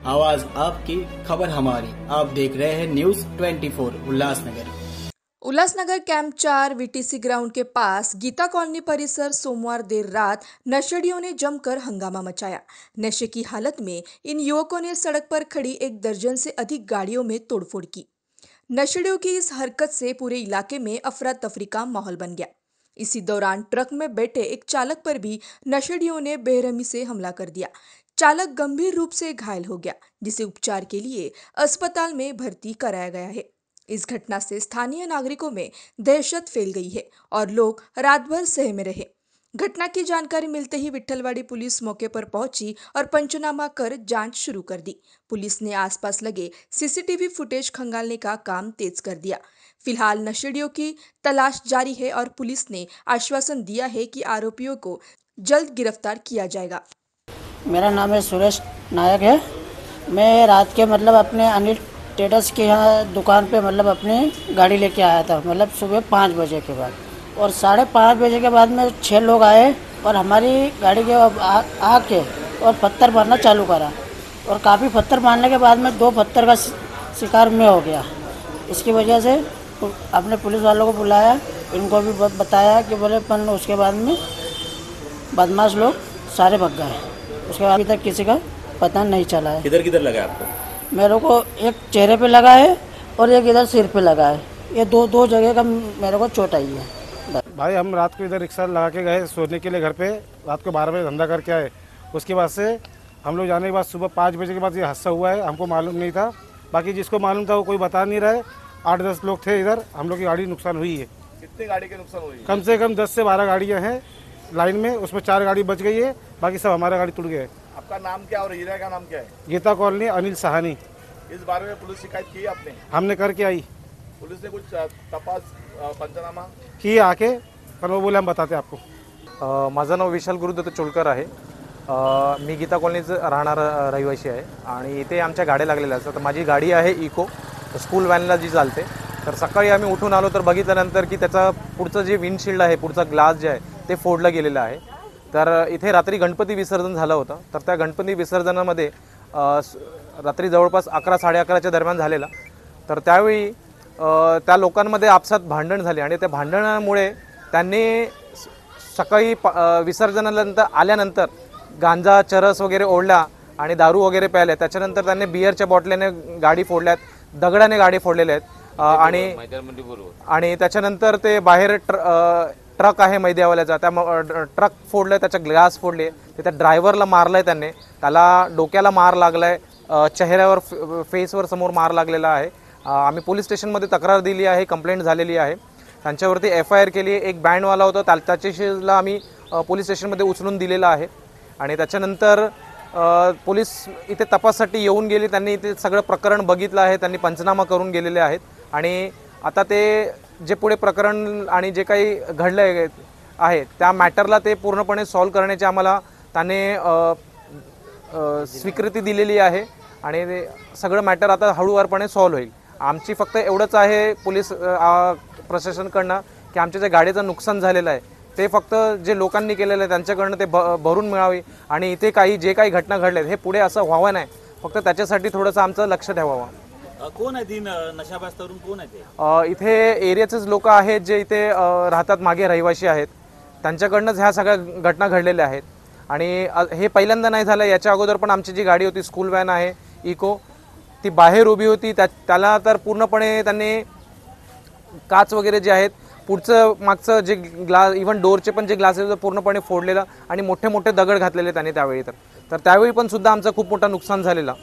आवाज आपकी, खबर हमारी। आप देख रहे हैं news 24 Ulhasnagar. Ulhasnagar camp 4 VTC ground के पास गीता कॉलोनी परिसर सोमवार देर रात नशेड़ियों ने जमकर हंगामा मचाया। नशे की हालत में इन युवकों ने सड़क पर खड़ी एक दर्जन से अधिक गाड़ियों में तोड़फोड़ की। नशेड़ियों की इस हरकत से पूरे इलाके में अफरा तफरी का माहौल बन गया। इसी दौरान ट्रक में बैठे एक चालक पर भी नशेड़ियों ने बेरहमी से हमला कर दिया। चालक गंभीर रूप से घायल हो गया, जिसे उपचार के लिए अस्पताल में भर्ती कराया गया है। इस घटना से स्थानीय नागरिकों में दहशत फैल गई है और लोग रात भर सहमे में रहे। घटना की जानकारी मिलते ही विट्ठलवाड़ी पुलिस मौके पर पहुंची और पंचनामा कर जांच शुरू कर दी। पुलिस ने आसपास लगे सीसीटीवी फुटेज खंगालने का काम तेज कर दिया। फिलहाल नशेड़ियों की तलाश जारी है और पुलिस ने आश्वासन दिया है कि आरोपियों को जल्द गिरफ्तार किया जाएगा। मेरा नाम है सुरेश नायक है। मैं रात के अपने अनिल ट्रेडर्स के यहाँ दुकान पे अपनी गाड़ी लेके आया था, सुबह 5 बजे के बाद। और 5:30 बजे के बाद में 6 लोग आए और हमारी गाड़ी के आके और पत्थर मारना चालू करा। और काफ़ी पत्थर मारने के बाद में 2 पत्थर का शिकार में हो गया। इसकी वजह से अपने पुलिस वालों को बुलाया, इनको भी बताया कि बोले अपन। उसके बाद में बदमाश लोग सारे भग गए। उसके बाद अभी तक किसी का पता नहीं चला है। किधर किधर लगा आपको? मेरे को एक चेहरे पे लगा है और एक इधर सिर पे लगा है। ये दो जगह का मेरे को चोट आई है। भाई हम रात को इधर रिक्शा लगा के गए सोने के लिए घर पे। रात को 12 बजे धंधा करके आए। उसके बाद से हम लोग जाने के बाद सुबह 5 बजे के बाद ये हादसा हुआ है। हमको मालूम नहीं था, बाकी जिसको मालूम था वो कोई बता नहीं रहा है। 8-10 लोग थे इधर। हम लोग की गाड़ी नुकसान हुई है। कितनी गाड़ी के नुकसान हुई? कम से कम 10 से 12 गाड़ियाँ हैं लाइन में, उसमें 4 गाड़ी बच गई है, बाकी सब हमारा गाड़ी टूट गया है। आपका नाम क्या और एरिया का नाम क्या है? गीता कॉलोनी, अनिल सहानी। इस बारे में पुलिस शिकायत की आपने? हमने करके आई। पुलिस ने कुछ तपास पंचनामा की आके, पण वो बोले हम बताते आपको। माझं नाव विशाल गुरुदत्त चोलकर आहे। मी गीता कॉलनीचं राहणार रहिवासी आहे आणि इथे आमच्या गाड्या लागलेल्या असतात। तर माझी गाडी आहे इको, स्कूल व्हॅनला जी चालते। तर सकाळी आम्ही उठून आलो तर बघितल्यानंतर की त्याचा पुढचं जे विंडशील्ड आहे, पुढचा ग्लास जे आहे ते फोडलं गेलेलं आहे। तर इथे रात्री गणपती विसर्जन झालं होतं। तर त्या गणपती विसर्जनामध्ये रात्री जवळपास 11-11:30च्या दरम्यान झालेला। तर त्यावेळी त्या लोकांमध्ये आपसात भांडण झाले आणि त्या भांडणामुळे त्यांनी सकाळी विसर्जनानंतर आल्यानंतर गांजा, चरस वगैरे ओढला आणि दारू वगैरे प्यायले। त्याच्यानंतर त्यांनी बिअरच्या बॉटलीने गाडी फोडल्यात, दगडाने गाडी फोडलेल्या आहेत। आणि त्याच्यानंतर ते बाहेर ट्रक आहे मैद्यावाल्याचा, त्या ट्रक फोडले, त्याचा ग्लास फोडले, त्या ड्रायव्हरला मारलंय त्यांनी, त्याला डोक्याला मार लागलाय, चेहऱ्यावर फेसवर समोर मार लागलेला आहे। आम्ही पोलीस स्टेशनमध्ये तक्रार दिली आहे, कंप्लेंट झालेली आहे, त्यांच्यावरती FIR केली। एक बँडवाला होता त्याच्याशीला आम्ही पोलीस स्टेशनमध्ये उचलून दिलेला आहे। आणि त्याच्यानंतर पोलीस इथे तपासासाठी येऊन गेली, त्यांनी इथे सगळं प्रकरण बघितलं आहे, त्यांनी पंचनामा करून गेलेले आहेत। आणि आता ते जे पुढे प्रकरण आणि जे काही घडलं आहे त्या मॅटरला ते पूर्णपणे सॉल्व्ह करण्याची आम्हाला त्याने स्वीकृती दिलेली आहे आणि ते सगळं मॅटर आता हळूवारपणे सॉल्व्ह होईल। आमची फक्त एवढंच आहे पोलीस प्रशासनाकडनं की आमच्या जे गाडीचं नुकसान झालेलं आहे ते फक्त जे लोकांनी केलेलं आहे त्यांच्याकडनं ते भरून मिळावी आणि इथे जे काही घटना घडल्यात हे पुढे असं व्हावं नाही, फक्त त्याच्यासाठी थोडंसं आमचं लक्ष ठेवावं। कोण आहे तीन नशाबाज तरुण? कोण आहे ते? इथे एरियाचेच लोक आहेत जे इथे राहतात, मागे रहिवासी आहेत, त्यांच्याकडनंच ह्या सगळ्या घटना घडलेल्या आहेत। आणि हे पहिल्यांदा नाही झालं, याच्या अगोदर पण आमची जी गाडी होती स्कूल व्हॅन आहे इको, ती बाहेर उभी होती, त्याला तर पूर्णपणे त्यांनी काच वगैरे जे आहेत, पुढचं मागचं जे ग्लास, इव्हन डोरचे पण जे ग्लासेस पूर्णपणे फोडलेलं आणि मोठे मोठे दगड घातलेले त्यांनी त्यावेळी। तर त्यावेळी पण सुद्धा आमचं खूप मोठं नुकसान झालेलं।